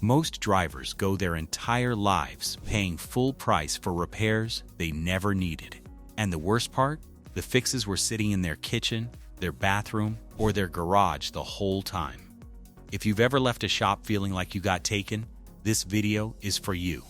Most drivers go their entire lives paying full price for repairs they never needed. And the worst part? The fixes were sitting in their kitchen, their bathroom, or their garage the whole time. If you've ever left a shop feeling like you got taken, this video is for you.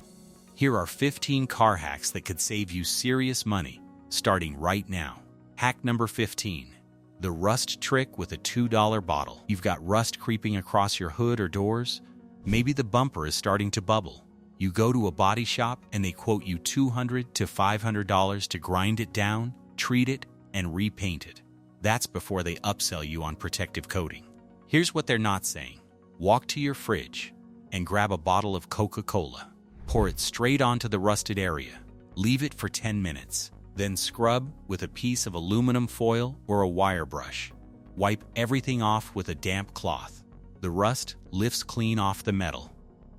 Here are 15 car hacks that could save you serious money, starting right now. Hack number 15. The rust trick with a $2 bottle. You've got rust creeping across your hood or doors. Maybe the bumper is starting to bubble. You go to a body shop and they quote you $200 to $500 to grind it down, treat it, and repaint it. That's before they upsell you on protective coating. Here's what they're not saying. Walk to your fridge and grab a bottle of Coca-Cola. Pour it straight onto the rusted area. Leave it for 10 minutes. Then scrub with a piece of aluminum foil or a wire brush. Wipe everything off with a damp cloth. The rust lifts clean off the metal.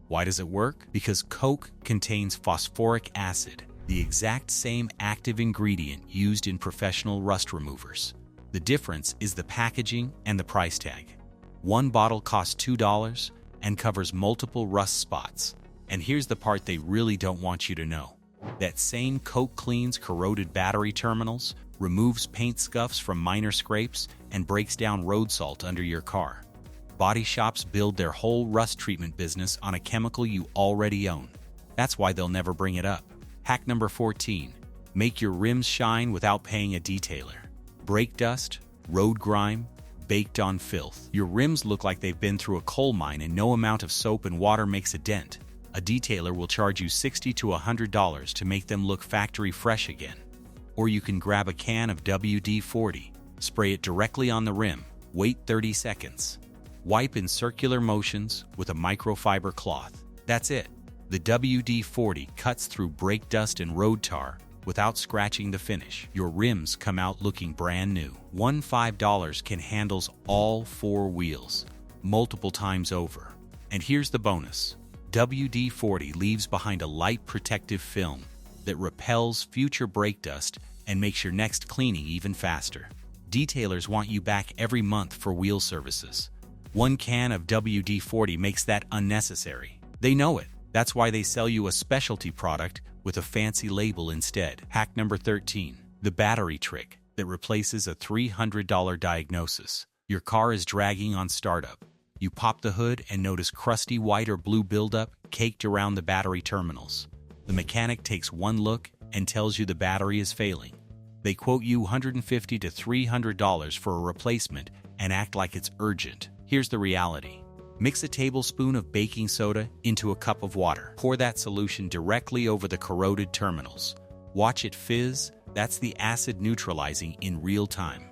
Why does it work? Because Coke contains phosphoric acid, the exact same active ingredient used in professional rust removers. The difference is the packaging and the price tag. One bottle costs $2 and covers multiple rust spots. And here's the part they really don't want you to know. That same Coke cleans corroded battery terminals, removes paint scuffs from minor scrapes, and breaks down road salt under your car. Body shops build their whole rust treatment business on a chemical you already own. That's why they'll never bring it up. Hack number 14. Make your rims shine without paying a detailer. Brake dust, road grime, baked on filth. Your rims look like they've been through a coal mine and no amount of soap and water makes a dent. A detailer will charge you $60 to $100 to make them look factory fresh again. Or you can grab a can of WD-40, spray it directly on the rim, wait 30 seconds. Wipe in circular motions with a microfiber cloth. That's it. The WD-40 cuts through brake dust and road tar without scratching the finish. Your rims come out looking brand new. One $5 can handle all 4 wheels, multiple times over. And here's the bonus. WD-40 leaves behind a light protective film that repels future brake dust and makes your next cleaning even faster. Detailers want you back every month for wheel services. One can of WD-40 makes that unnecessary. They know it. That's why they sell you a specialty product with a fancy label instead. Hack number 13. The battery trick that replaces a $300 diagnosis. Your car is dragging on startup. You pop the hood and notice crusty white or blue buildup caked around the battery terminals. The mechanic takes one look and tells you the battery is failing. They quote you $150 to $300 for a replacement and act like it's urgent. Here's the reality. Mix a tablespoon of baking soda into a cup of water. Pour that solution directly over the corroded terminals. Watch it fizz. That's the acid neutralizing in real time.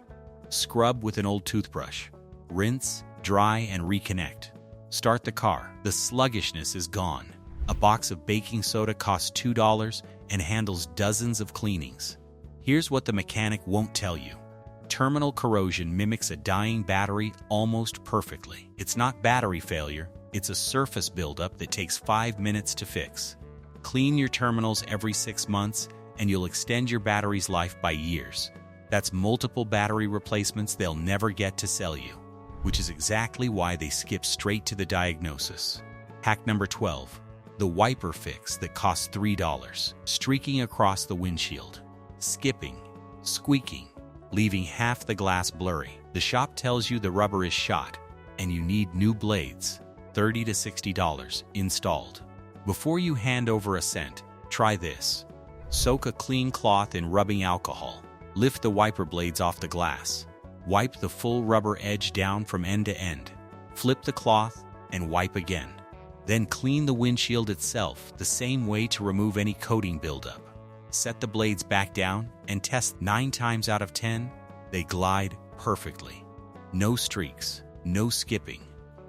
Scrub with an old toothbrush. Rinse, dry, and reconnect. Start the car. The sluggishness is gone. A box of baking soda costs $2 and handles dozens of cleanings. Here's what the mechanic won't tell you. Terminal corrosion mimics a dying battery almost perfectly. It's not battery failure, it's a surface buildup that takes 5 minutes to fix. Clean your terminals every 6 months and you'll extend your battery's life by years. That's multiple battery replacements they'll never get to sell you, which is exactly why they skip straight to the diagnosis. Hack number 12. The wiper fix that costs $3. Streaking across the windshield. Skipping. Squeaking. Leaving half the glass blurry. The shop tells you the rubber is shot and you need new blades, $30 to $60 installed. Before you hand over a cent, try this. Soak a clean cloth in rubbing alcohol. Lift the wiper blades off the glass. Wipe the full rubber edge down from end to end. Flip the cloth and wipe again. Then clean the windshield itself the same way to remove any coating buildup. Set the blades back down and test 9 times out of 10, they glide perfectly. No streaks, no skipping.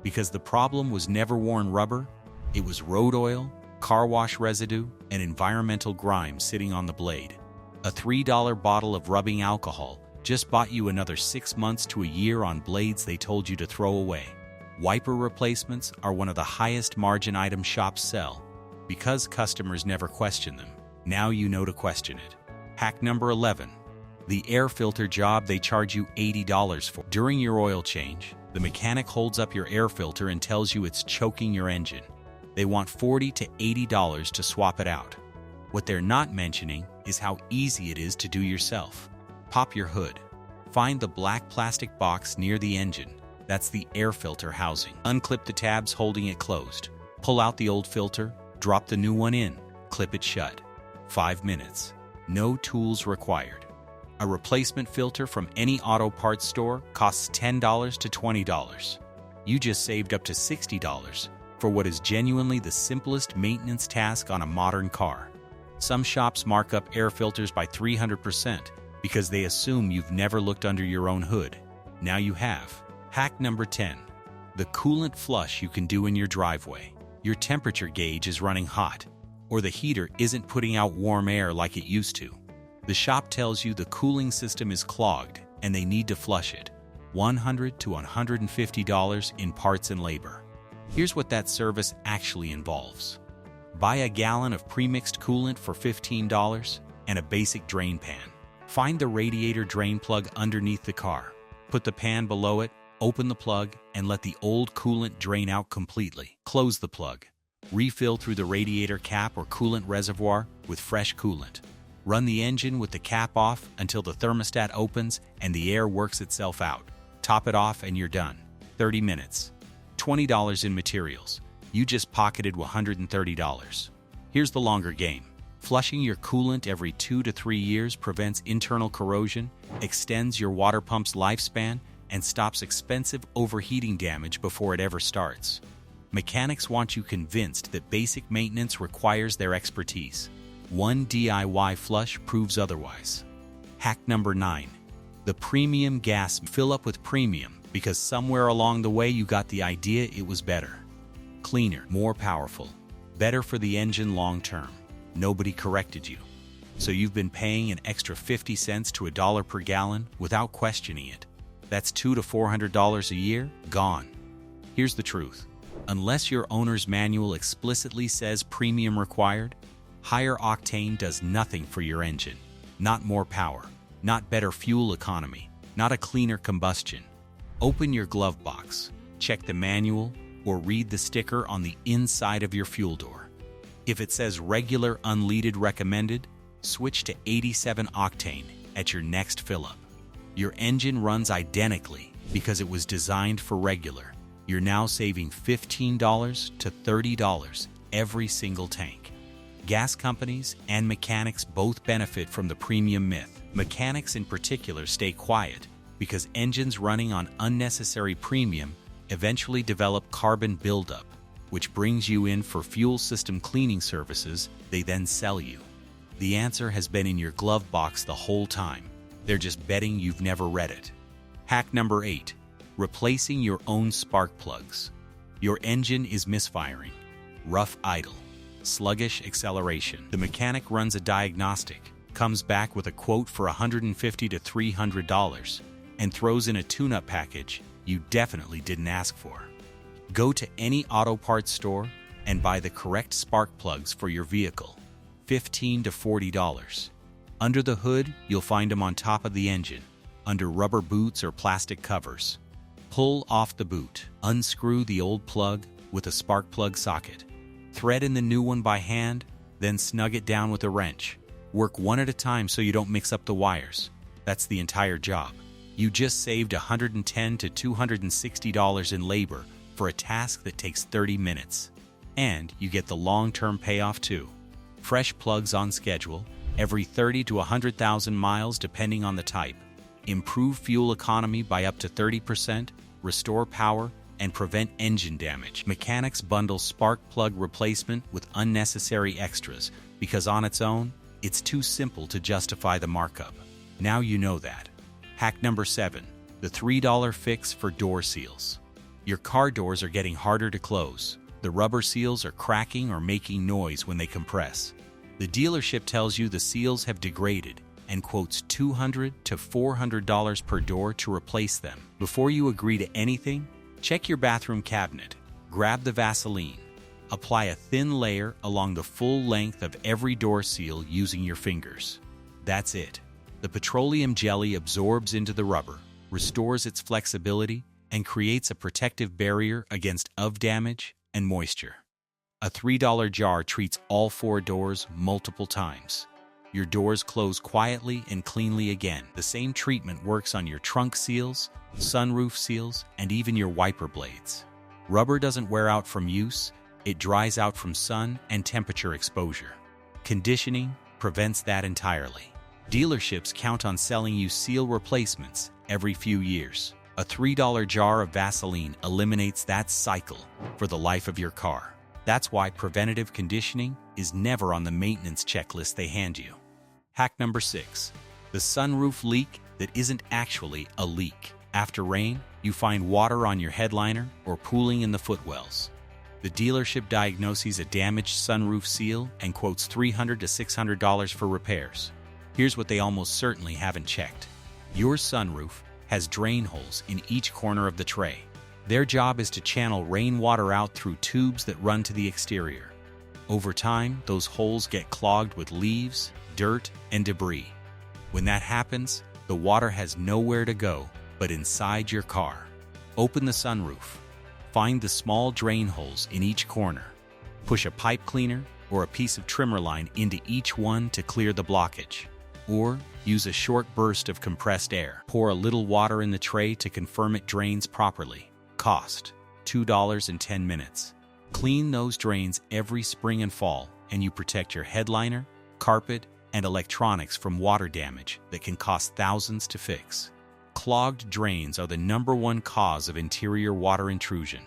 Because the problem was never worn rubber, it was road oil, car wash residue, and environmental grime sitting on the blade. A $3 bottle of rubbing alcohol just bought you another 6 months to a year on blades they told you to throw away. Wiper replacements are one of the highest margin items shops sell because customers never question them. Now you know to question it. Hack number 11. The air filter job they charge you $80 for. During your oil change, the mechanic holds up your air filter and tells you it's choking your engine. They want $40 to $80 to swap it out. What they're not mentioning is how easy it is to do yourself. Pop your hood. Find the black plastic box near the engine. That's the air filter housing. Unclip the tabs holding it closed. Pull out the old filter, drop the new one in, clip it shut. 5 minutes. No tools required. A replacement filter from any auto parts store costs $10 to $20. You just saved up to $60 for what is genuinely the simplest maintenance task on a modern car. Some shops mark up air filters by 300% because they assume you've never looked under your own hood. Now you have. Hack number 10. The coolant flush you can do in your driveway. Your temperature gauge is running hot, or the heater isn't putting out warm air like it used to. The shop tells you the cooling system is clogged and they need to flush it. $100 to $150 in parts and labor. Here's what that service actually involves. Buy a gallon of premixed coolant for $15 and a basic drain pan. Find the radiator drain plug underneath the car. Put the pan below it, open the plug, and let the old coolant drain out completely. Close the plug. Refill through the radiator cap or coolant reservoir with fresh coolant. Run the engine with the cap off until the thermostat opens and the air works itself out. Top it off and you're done. 30 minutes. $20 in materials. You just pocketed $130. Here's the longer game. Flushing your coolant every 2 to 3 years prevents internal corrosion, extends your water pump's lifespan, and stops expensive overheating damage before it ever starts. Mechanics want you convinced that basic maintenance requires their expertise. One DIY flush proves otherwise. Hack number 9. The premium gas. Fill up with premium because somewhere along the way you got the idea it was better. Cleaner, more powerful, better for the engine long term. Nobody corrected you. So you've been paying an extra 50 cents to $1 per gallon without questioning it. That's $200 to $400 a year, gone. Here's the truth. Unless your owner's manual explicitly says premium required, higher octane does nothing for your engine. Not more power, not better fuel economy, not a cleaner combustion. Open your glove box, check the manual, or read the sticker on the inside of your fuel door. If it says regular unleaded recommended, switch to 87 octane at your next fill-up. Your engine runs identically because it was designed for regular. You're now saving $15 to $30 every single tank. Gas companies and mechanics both benefit from the premium myth. Mechanics in particular stay quiet because engines running on unnecessary premium eventually develop carbon buildup, which brings you in for fuel system cleaning services they then sell you. The answer has been in your glove box the whole time. They're just betting you've never read it. Hack number 8. Replacing your own spark plugs. Your engine is misfiring. Rough idle. Sluggish acceleration. The mechanic runs a diagnostic, comes back with a quote for $150 to $300, and throws in a tune-up package you definitely didn't ask for. Go to any auto parts store and buy the correct spark plugs for your vehicle. $15 to $40. Under the hood, you'll find them on top of the engine, under rubber boots or plastic covers. Pull off the boot. Unscrew the old plug with a spark plug socket. Thread in the new one by hand, then snug it down with a wrench. Work one at a time so you don't mix up the wires. That's the entire job. You just saved $110 to $260 in labor for a task that takes 30 minutes. And you get the long-term payoff too. Fresh plugs on schedule, every 30 to 100,000 miles depending on the type. Improve fuel economy by up to 30%, restore power, and prevent engine damage. Mechanics bundle spark plug replacement with unnecessary extras because on its own, it's too simple to justify the markup. Now you know that. Hack number 7. The $3 fix for door seals. Your car doors are getting harder to close. The rubber seals are cracking or making noise when they compress. The dealership tells you the seals have degraded and quotes $200 to $400 per door to replace them. Before you agree to anything, check your bathroom cabinet. Grab the Vaseline. Apply a thin layer along the full length of every door seal using your fingers. That's it. The petroleum jelly absorbs into the rubber, restores its flexibility, and creates a protective barrier against UV damage and moisture. A $3 jar treats all 4 doors multiple times. Your doors close quietly and cleanly again. The same treatment works on your trunk seals, sunroof seals, and even your wiper blades. Rubber doesn't wear out from use, it dries out from sun and temperature exposure. Conditioning prevents that entirely. Dealerships count on selling you seal replacements every few years. A $3 jar of Vaseline eliminates that cycle for the life of your car. That's why preventative conditioning is never on the maintenance checklist they hand you. Hack number 6. The sunroof leak that isn't actually a leak. After rain, you find water on your headliner or pooling in the footwells. The dealership diagnoses a damaged sunroof seal and quotes $300 to $600 for repairs. Here's what they almost certainly haven't checked. Your sunroof has drain holes in each corner of the tray. Their job is to channel rainwater out through tubes that run to the exterior. Over time, those holes get clogged with leaves, dirt, and debris. When that happens, the water has nowhere to go but inside your car. Open the sunroof. Find the small drain holes in each corner. Push a pipe cleaner or a piece of trimmer line into each one to clear the blockage. Or use a short burst of compressed air. Pour a little water in the tray to confirm it drains properly. Cost $2 in 10 minutes. Clean those drains every spring and fall, and you protect your headliner, carpet, and electronics from water damage that can cost thousands to fix. Clogged drains are the #1 cause of interior water intrusion.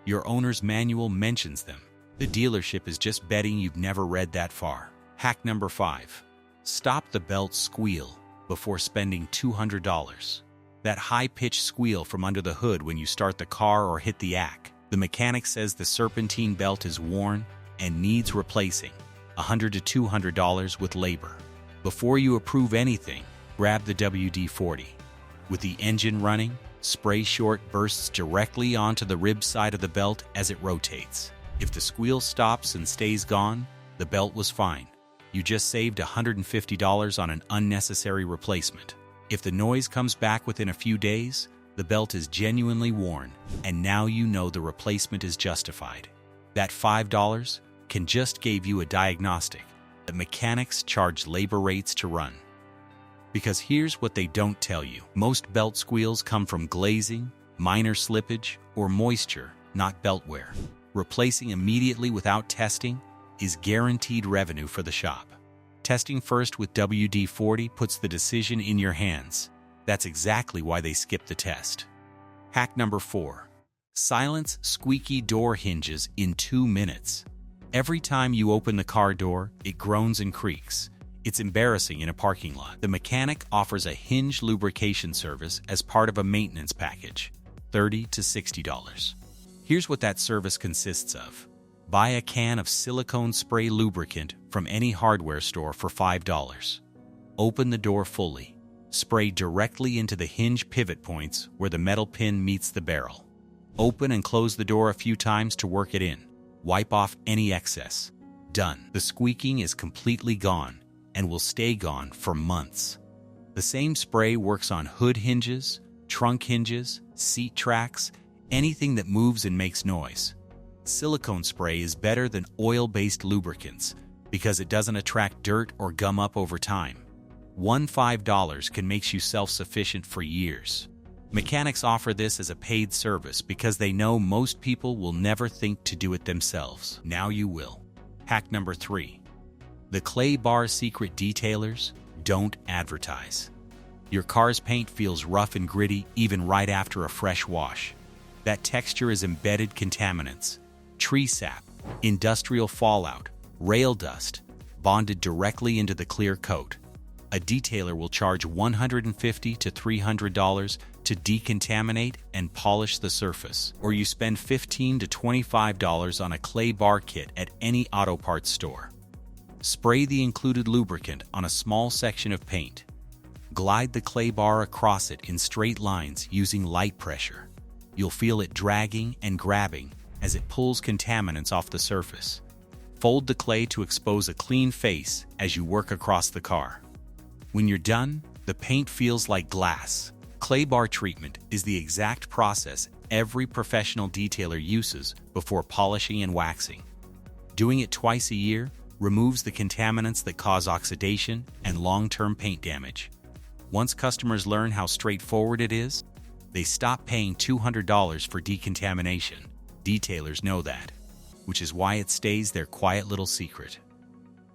Your owner's manual mentions them. The dealership is just betting you've never read that far. Hack number 5. Stop the belt squeal before spending $200. That high-pitched squeal from under the hood when you start the car or hit the ack. The mechanic says the serpentine belt is worn and needs replacing. $100 to $200 with labor. Before you approve anything, grab the WD-40. With the engine running, spray short bursts directly onto the rib side of the belt as it rotates. If the squeal stops and stays gone, the belt was fine. You just saved $150 on an unnecessary replacement. If the noise comes back within a few days, the belt is genuinely worn, and now you know the replacement is justified. That $5 can just give you a diagnostic that mechanics charge labor rates to run. Because here's what they don't tell you. Most belt squeals come from glazing, minor slippage, or moisture, not belt wear. Replacing immediately without testing is guaranteed revenue for the shop. Testing first with WD-40 puts the decision in your hands. That's exactly why they skip the test. Hack number 4. Silence squeaky door hinges in 2 minutes. Every time you open the car door, it groans and creaks. It's embarrassing in a parking lot. The mechanic offers a Hinge lubrication service as part of a maintenance package, $30 to $60. Here's what that service consists of. Buy a can of silicone spray lubricant from any hardware store for $5. Open the door fully. Spray directly into the hinge pivot points where the metal pin meets the barrel. Open and close the door a few times to work it in. Wipe off any excess. Done. The squeaking is completely gone and will stay gone for months. The same spray works on hood hinges, trunk hinges, seat tracks, anything that moves and makes noise. Silicone spray is better than oil-based lubricants because it doesn't attract dirt or gum up over time. $5 can make you self-sufficient for years. Mechanics offer this as a paid service because they know most people will never think to do it themselves. Now you will. Hack number 3. The clay bar secret detailers don't advertise. Your car's paint feels rough and gritty even right after a fresh wash. That texture is embedded contaminants. Tree sap, industrial fallout, rail dust, bonded directly into the clear coat. A detailer will charge $150 to $300 to decontaminate and polish the surface, or you spend $15 to $25 on a clay bar kit at any auto parts store. Spray the included lubricant on a small section of paint. Glide the clay bar across it in straight lines using light pressure. You'll feel it dragging and grabbing as it pulls contaminants off the surface. Fold the clay to expose a clean face as you work across the car. When you're done, the paint feels like glass. Clay bar treatment is the exact process every professional detailer uses before polishing and waxing. Doing it twice a year removes the contaminants that cause oxidation and long-term paint damage. Once customers learn how straightforward it is, they stop paying $200 for decontamination. Detailers know that, which is why it stays their quiet little secret.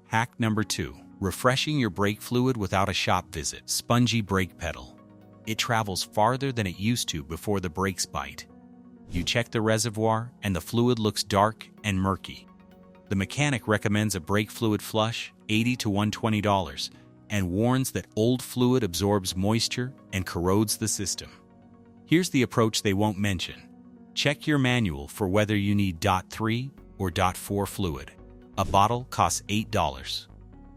Hack number 2. Refreshing your brake fluid without a shop visit. Spongy brake pedal. It travels farther than it used to before the brakes bite. You check the reservoir and the fluid looks dark and murky. The mechanic recommends a brake fluid flush, $80 to $120, and warns that old fluid absorbs moisture and corrodes the system. Here's the approach they won't mention. Check your manual for whether you need .3 or .4 fluid. A bottle costs $8.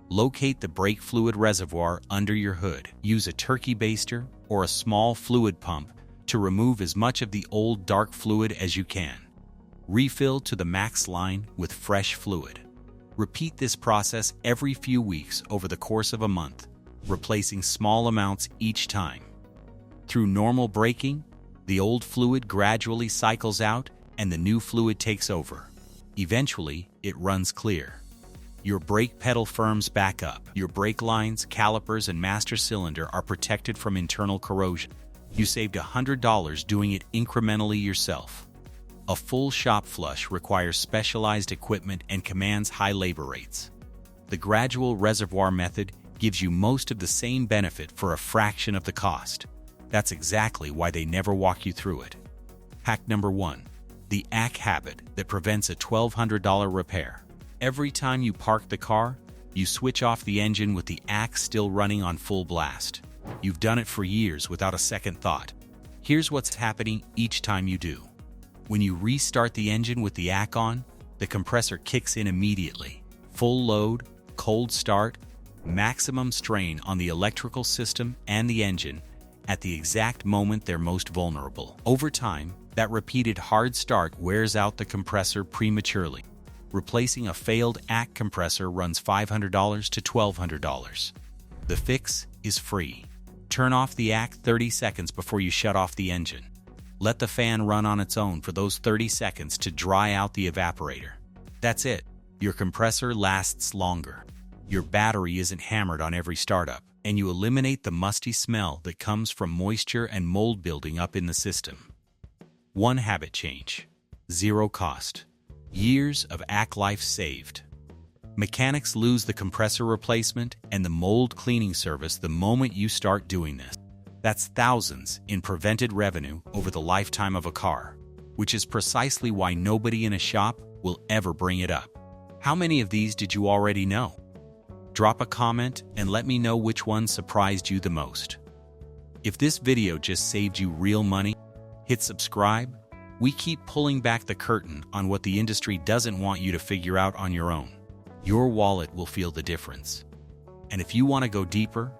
Locate the brake fluid reservoir under your hood. Use a turkey baster or a small fluid pump to remove as much of the old dark fluid as you can. Refill to the max line with fresh fluid. Repeat this process every few weeks over the course of a month, replacing small amounts each time. Through normal braking, the old fluid gradually cycles out and the new fluid takes over. Eventually, it runs clear. Your brake pedal firms back up. Your brake lines, calipers, and master cylinder are protected from internal corrosion. You saved $100 doing it incrementally yourself. A full shop flush requires specialized equipment and commands high labor rates. The gradual reservoir method gives you most of the same benefit for a fraction of the cost. That's exactly why they never walk you through it. Hack number 1. The ACK habit that prevents a $1,200 repair. Every time you park the car, you switch off the engine with the ACK still running on full blast. You've done it for years without a second thought. Here's what's happening each time you do. When you restart the engine with the ACK on, the compressor kicks in immediately. Full load, cold start, maximum strain on the electrical system and the engine at the exact moment they're most vulnerable. Over time, that repeated hard start wears out the compressor prematurely. Replacing a failed ACK compressor runs $500 to $1,200. The fix is free. Turn off the ACK 30 seconds before you shut off the engine. Let the fan run on its own for those 30 seconds to dry out the evaporator. That's it. Your compressor lasts longer. Your battery isn't hammered on every startup, and you eliminate the musty smell that comes from moisture and mold building up in the system. One habit change. Zero cost. Years of ACK life saved. Mechanics lose the compressor replacement and the mold cleaning service the moment you start doing this. That's thousands in prevented revenue over the lifetime of a car, which is precisely why nobody in a shop will ever bring it up. How many of these did you already know? Drop a comment and let me know which one surprised you the most. If this video just saved you real money, hit subscribe. We keep pulling back the curtain on what the industry doesn't want you to figure out on your own. Your wallet will feel the difference. And if you want to go deeper,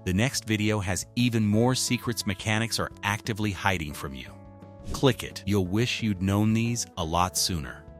the next video has even more secrets mechanics are actively hiding from you. Click it. You'll wish you'd known these a lot sooner.